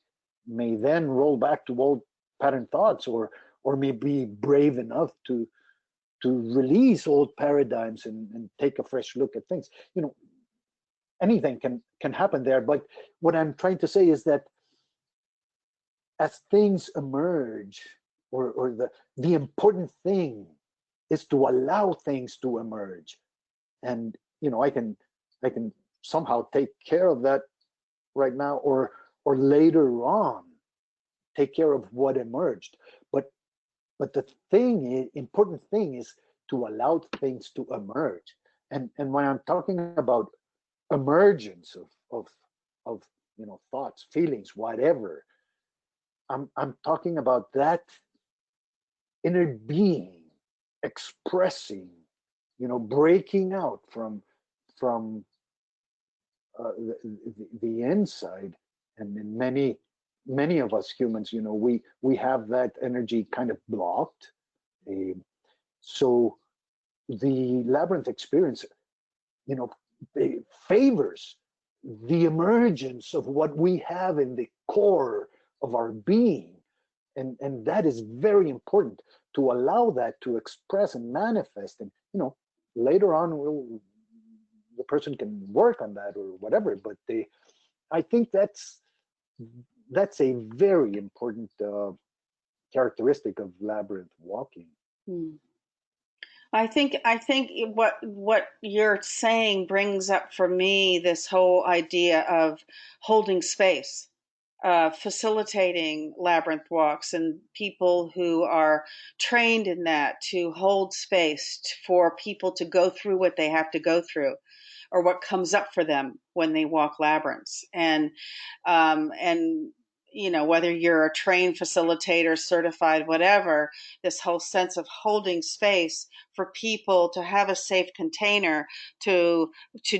then roll back to old pattern thoughts or may be brave enough to release old paradigms and take a fresh look at things. Anything can happen there. But what I'm trying to say is that as things emerge, or the important thing is to allow things to emerge. And I can somehow take care of that right now or later on take care of what emerged. But the important thing is to allow things to emerge. And when I'm talking about emergence of thoughts, feelings, whatever, I'm talking about that inner being expressing, breaking out from the inside. And in many of us humans, we have that energy kind of blocked. So the labyrinth experience, it favors the emergence of what we have in the core of our being. And that is very important, to allow that to express and manifest. And later on the person can work on that or whatever. But I think that's a very important characteristic of labyrinth walking. Hmm. I think what you're saying brings up for me this whole idea of holding space, facilitating labyrinth walks, and people who are trained in that to hold space for people to go through what they have to go through, or what comes up for them when they walk labyrinths, and whether you're a trained facilitator, certified, whatever, this whole sense of holding space for people to have a safe container to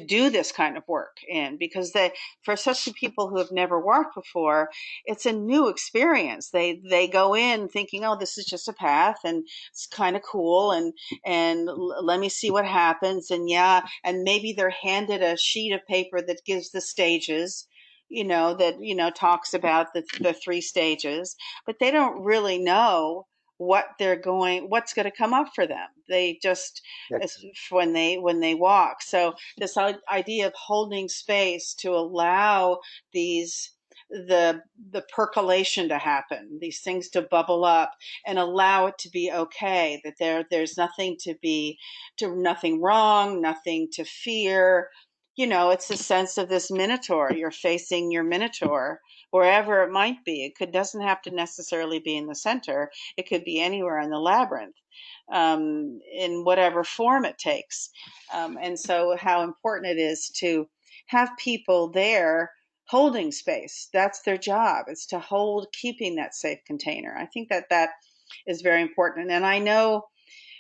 do this kind of work in, because for such people who have never walked before, it's a new experience. They go in thinking, oh, this is just a path and it's kind of cool, and let me see what happens. And yeah, and maybe they're handed a sheet of paper that gives the stages, that talks about the three stages, but they don't really know what's going to come up for them. They just, Excellent. when they walk. So this idea of holding space to allow these the percolation to happen, these things to bubble up, and allow it to be okay, that there's nothing nothing wrong, nothing to fear. It's a sense of this minotaur. You're facing your minotaur wherever it might be. It doesn't have to necessarily be in the center. It could be anywhere in the labyrinth, in whatever form it takes. And so how important it is to have people there holding space. That's their job. It's to hold, keeping that safe container. I think that is very important. And I know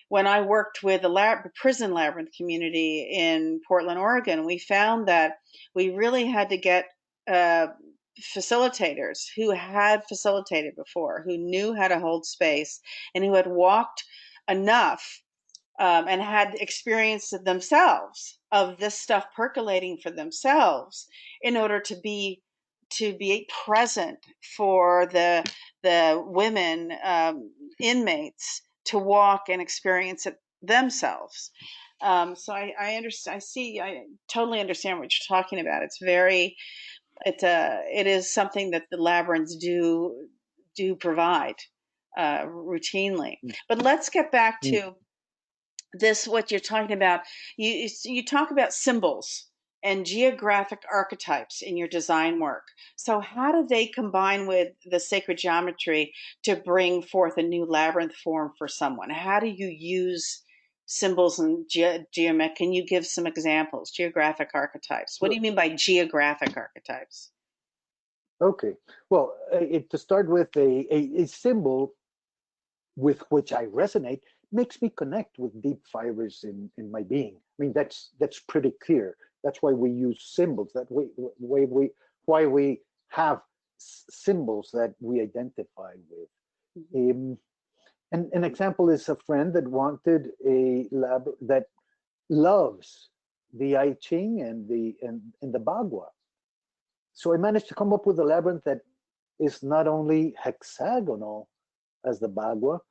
when I worked with the prison labyrinth community in Portland, Oregon, we found that we really had to get uh, facilitators who had facilitated before, who knew how to hold space, and who had walked enough, and had experienced it themselves of this stuff percolating for themselves, in order to be present for the women, inmates, to walk and experience it themselves. So I understand. I totally understand what you're talking about. It is something that the labyrinths do provide routinely. But let's get back to this, what you're talking about. You talk about symbols and geographic archetypes in your design work. So how do they combine with the sacred geometry to bring forth a new labyrinth form for someone? How do you use symbols and geometry? Can you give some examples? Geographic archetypes. What do you mean by geographic archetypes? Okay. Well, to start with, a symbol with which I resonate makes me connect with deep fibers in my being. I mean, that's pretty clear. That's why we use symbols. Why we have symbols that we identify with. And an example is a friend that wanted a lab that loves the I Ching and the Bagua. So I managed to come up with a labyrinth that is not only hexagonal as the Bagua,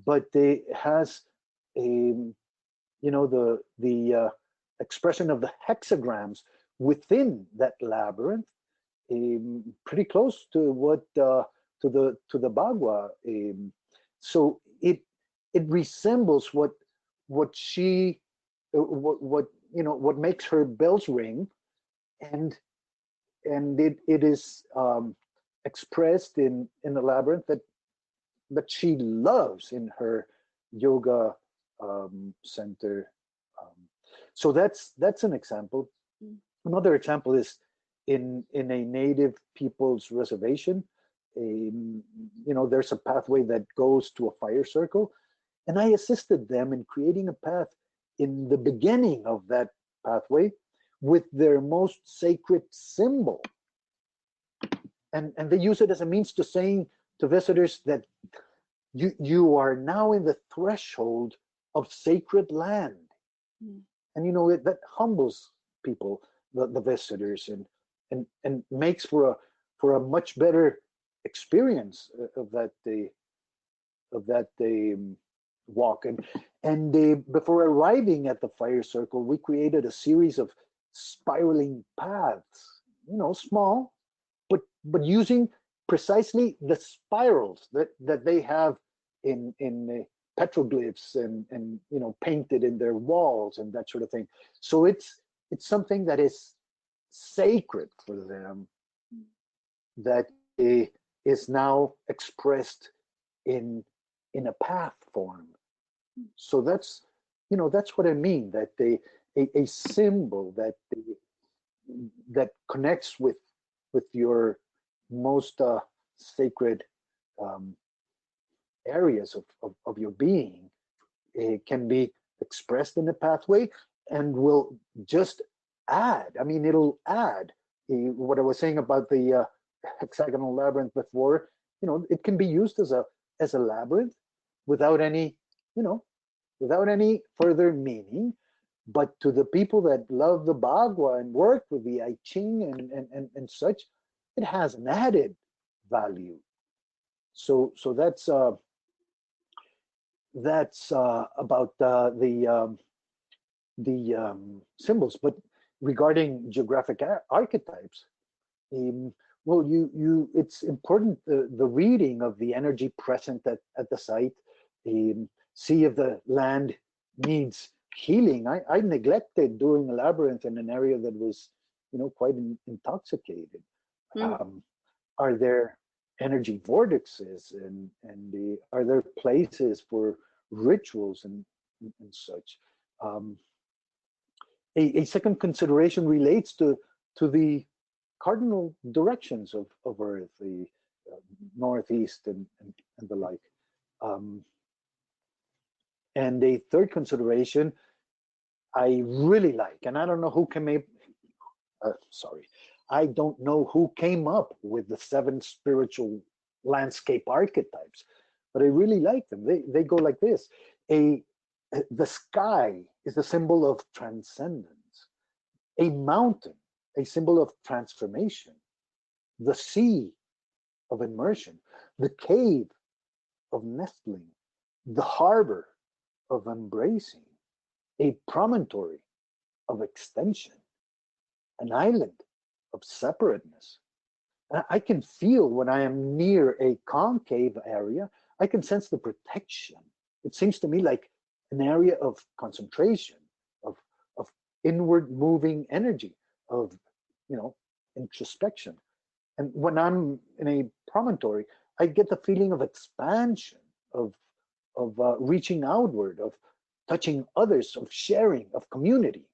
but it has the expression of the hexagrams within that labyrinth, pretty close to what to the Bagua. So it resembles what she what makes her bells ring, and it is expressed in the labyrinth that she loves in her yoga center. So that's an example. Another example is in a native people's reservation. There's a pathway that goes to a fire circle, and I assisted them in creating a path in the beginning of that pathway with their most sacred symbol. And they use it as a means to saying to visitors that you are now in the threshold of sacred land. And that humbles people, the visitors, and makes for a much better experience of that walk. And before arriving at the fire circle, we created a series of spiraling paths, small, but using precisely the spirals that they have in petroglyphs and painted in their walls and that sort of thing. So it's something that is sacred for them, that is now expressed in a path form. So that's what I mean, that a symbol that connects with your most sacred areas of your being. It can be expressed in a pathway and will just add. I mean, it'll add. What I was saying about the hexagonal labyrinth before, it can be used as a labyrinth without any further meaning. But to the people that love the Bagua and work with the I Ching and such, it has an added value. So that's about the symbols. But regarding geographic archetypes, Well, it's important the reading of the energy present at the site, see if the land needs healing. I neglected doing a labyrinth in an area that was, quite intoxicated. Mm. Um, are there energy vortexes, are there places for rituals and such? Um, a second consideration relates to the cardinal directions of Earth, the northeast and the like. Um, and a third consideration I really like, and I don't know who I don't know who came up with the 7 spiritual landscape archetypes, but I really like them. They go like this: the sky is a symbol of transcendence, a mountain, a symbol of transformation, the sea of immersion, the cave of nestling, the harbor of embracing, a promontory of extension, an island of separateness. And I can feel when I am near a concave area, I can sense the protection. It seems to me like an area of concentration, of, of inward moving energy, of, introspection. And when I'm in a promontory, I get the feeling of expansion, of reaching outward, of touching others, of sharing, of community.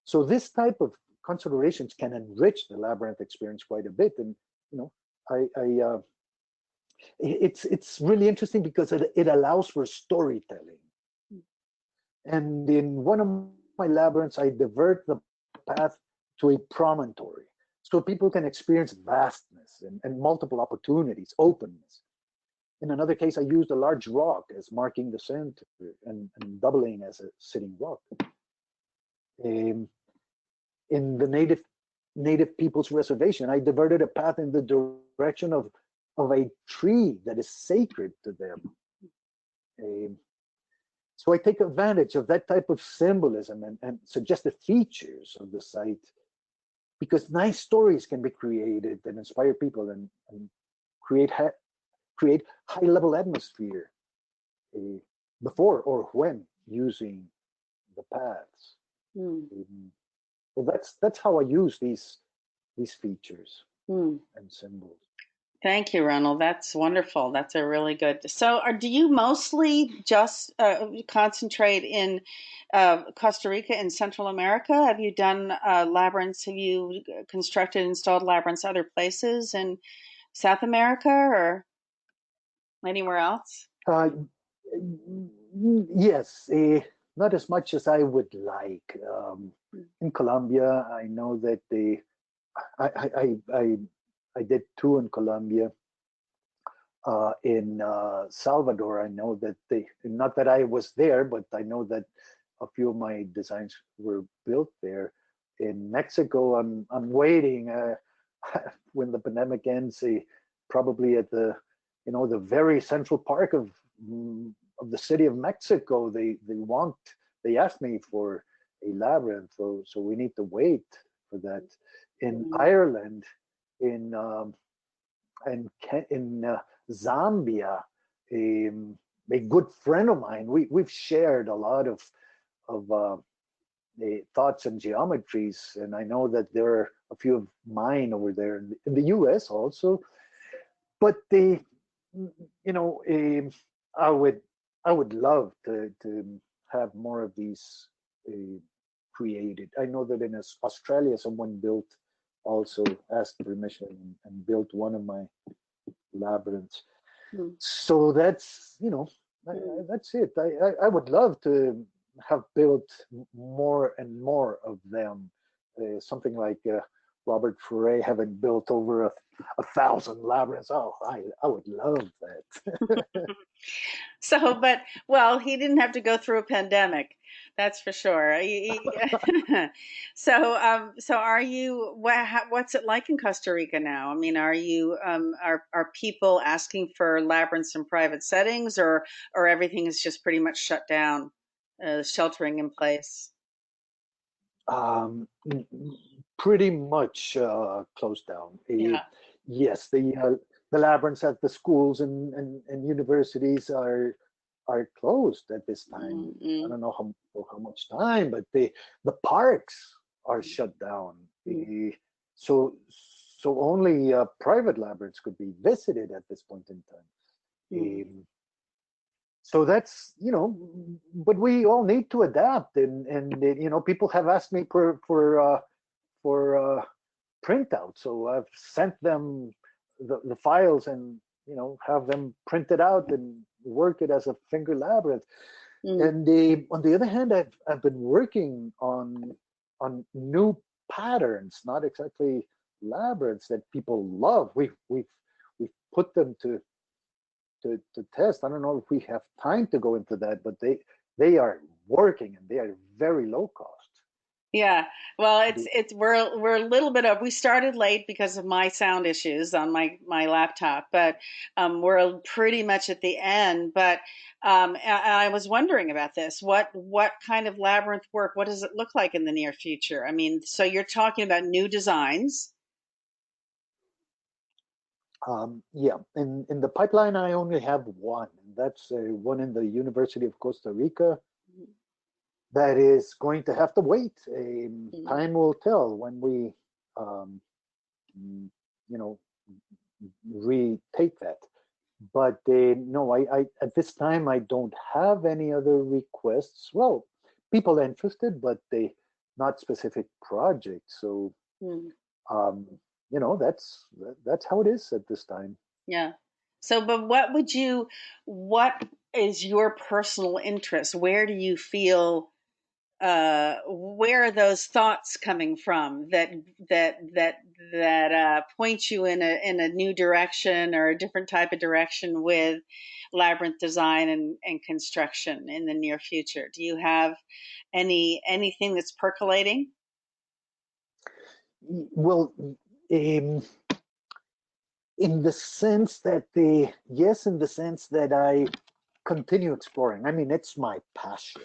So this type of considerations can enrich the labyrinth experience quite a bit. And it's really interesting because it allows for storytelling. And in one of my labyrinths, I divert the path to a promontory so people can experience vastness and multiple opportunities, openness. In another case, I used a large rock as marking the center and doubling as a sitting rock. In the native people's reservation, I diverted a path in the direction of a tree that is sacred to them. So I take advantage of that type of symbolism and suggested features of the site, because nice stories can be created and inspire people and create high-level atmosphere before or when using the paths. Well, that's how I use these features and symbols. Thank you, Ronald. That's wonderful. That's a really good. So, do you mostly just concentrate in Costa Rica and Central America? Have you done labyrinths? Have you constructed, installed labyrinths other places in South America or anywhere else? Yes, not as much as I would like. In Colombia, I know that I did 2 in Colombia. In Salvador, I know that not that I was there, but I know that a few of my designs were built there. In Mexico, I'm waiting when the pandemic ends, probably at the very central park of the city of Mexico. They asked me for a labyrinth, so we need to wait for that. In Ireland, in Zambia, a good friend of mine, we've shared a lot of thoughts and geometries, and I know that there are a few of mine over there in the U.S. also. But I would love to have more of these created. I know that in Australia, someone also asked permission and built one of my labyrinths. So that's that's it. I would love to have built more and more of them. Something like Robert Foray having built over 1,000 labyrinths. Oh, I would love that. So, well, he didn't have to go through a pandemic, that's for sure. So are you? What's it like in Costa Rica now? I mean, are you? Are people asking for labyrinths in private settings, or everything is just pretty much shut down, sheltering in place? Pretty much closed down. Yeah. Yes, the labyrinths at the schools and universities are closed at this time. I Mm-mm. don't know for how much time, but the parks are shut down. So so only private labyrinths could be visited at this point in time. Mm-mm. Um, so that's, but we all need to adapt, and people have asked me for printout. So I've sent them the files and have them printed out and work it as a finger labyrinth. Mm. And on the other hand, I've been working on new patterns, not exactly labyrinths that people love. We've put them to test. I don't know if we have time to go into that, but they are working and they are very low cost. Yeah, well, The, we're a little bit of we started late because of my sound issues on my laptop, but we're pretty much at the end. But I was wondering about this. What kind of labyrinth work? What does it look like in the near future? I mean, so you're talking about new designs. yeah, in the pipeline, I only have one, and that's one in the University of Costa Rica that is going to have to wait. Mm. Time will tell when we, um, mm, you know, retake that. But no, I at this time I don't have any other requests. Well, people interested, but they not specific projects. So Mm. um, that's how it is at this time. Yeah. So, but what is your personal interest? Where do you feel where are those thoughts coming from that point you in a new direction or a different type of direction with labyrinth design and construction in the near future? Do you have anything that's percolating? Well, um, in the sense that in the sense that I continue exploring. I mean, it's my passion.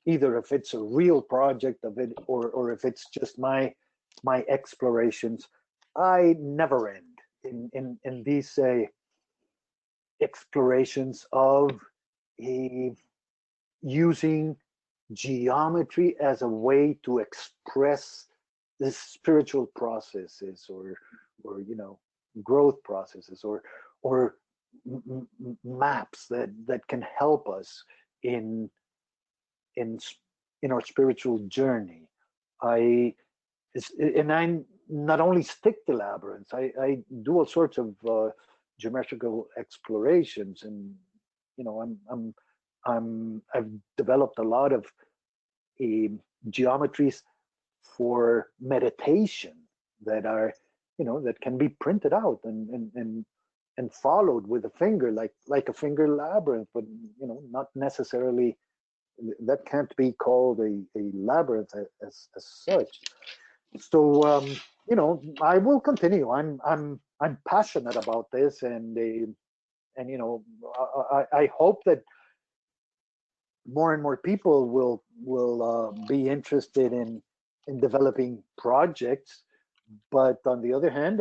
Either if it's a real project of it, or if it's just my explorations, I never end in these explorations of uh, using geometry as a way to express the spiritual processes, or growth processes, or maps that can help us in in in our spiritual journey. I and I not only stick to labyrinths, I do all sorts of geometrical explorations, and I've developed a lot of uh, geometries for meditation that are that can be printed out and followed with a finger, like a finger labyrinth, but not necessarily that can't be called a labyrinth as such. So I will continue. I'm passionate about this, and I hope that more and more people will be interested in developing projects. But on the other hand,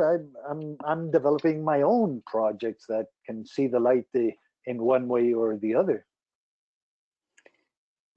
I'm developing my own projects that can see the light in one way or the other.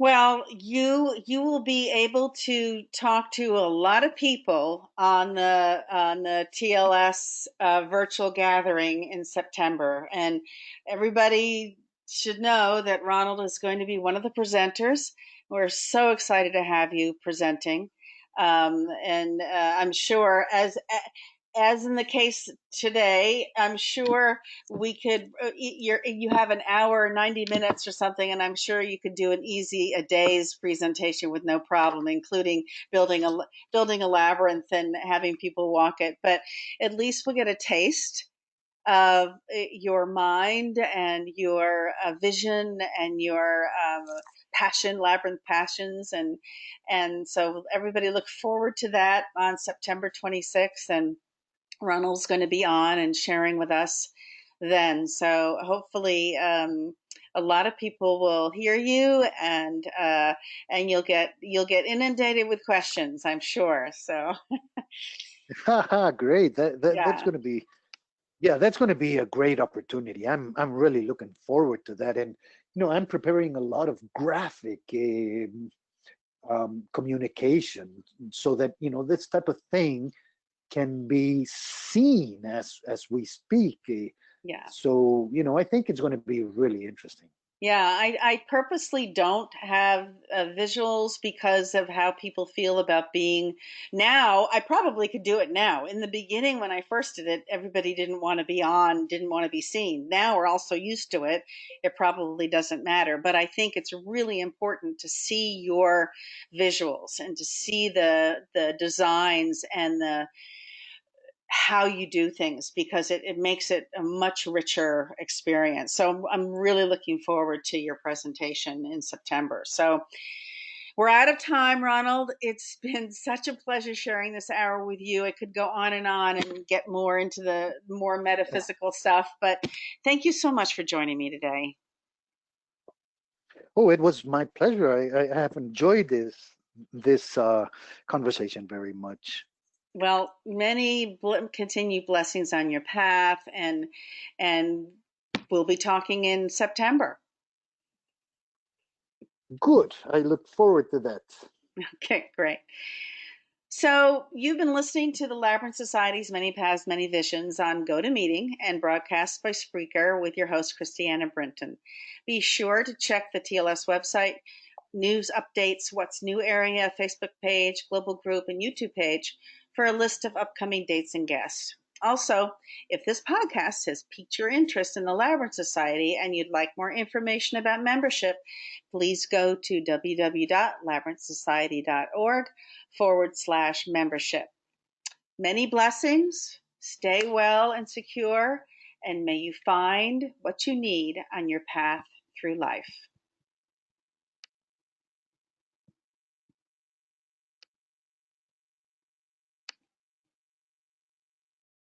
Well, you will be able to talk to a lot of people on the TLS virtual gathering in September, and everybody should know that Ronald is going to be one of the presenters. We're so excited to have you presenting, and I'm sure as in the case today, I'm sure we could you have an hour 90 minutes or something, and I'm sure you could do a day's presentation with no problem, including building a labyrinth and having people walk it. But at least we'll get a taste of your mind and your vision and your labyrinth passions, and so everybody look forward to that on September 26th. And Ronald's going to be on and sharing with us then. So hopefully, a lot of people will hear you, and you'll get inundated with questions, I'm sure. So Great. That's yeah, going to be Yeah, that's going to be a great opportunity. I'm really looking forward to that, and I'm preparing a lot of graphic communication so that this type of thing can be seen as we speak. Yeah. So I think it's going to be really interesting. Yeah, I purposely don't have visuals because of how people feel about being now. I probably could do it now. In the beginning, when I first did it, everybody didn't want to be on, didn't want to be seen. Now we're all so used to it, it probably doesn't matter. But I think it's really important to see your visuals and to see the designs and the how you do things because it makes it a much richer experience. So I'm really looking forward to your presentation in September. So we're out of time, Ronald. It's been such a pleasure sharing this hour with you. I could go on and get more into the more metaphysical stuff, but thank you so much for joining me today. Oh, it was my pleasure. I have enjoyed this conversation very much. Well, many continued blessings on your path, and we'll be talking in September. Good. I look forward to that. Okay, great. So, you've been listening to the Labyrinth Society's Many Paths, Many Visions on GoToMeeting and broadcast by Spreaker with your host, Christiana Brinton. Be sure to check the TLS website, news updates, What's New area, Facebook page, global group, and YouTube page for a list of upcoming dates and guests. Also, if this podcast has piqued your interest in the Labyrinth Society and you'd like more information about membership, please go to www.labyrinthsociety.org/membership. Many blessings, stay well and secure, and may you find what you need on your path through life.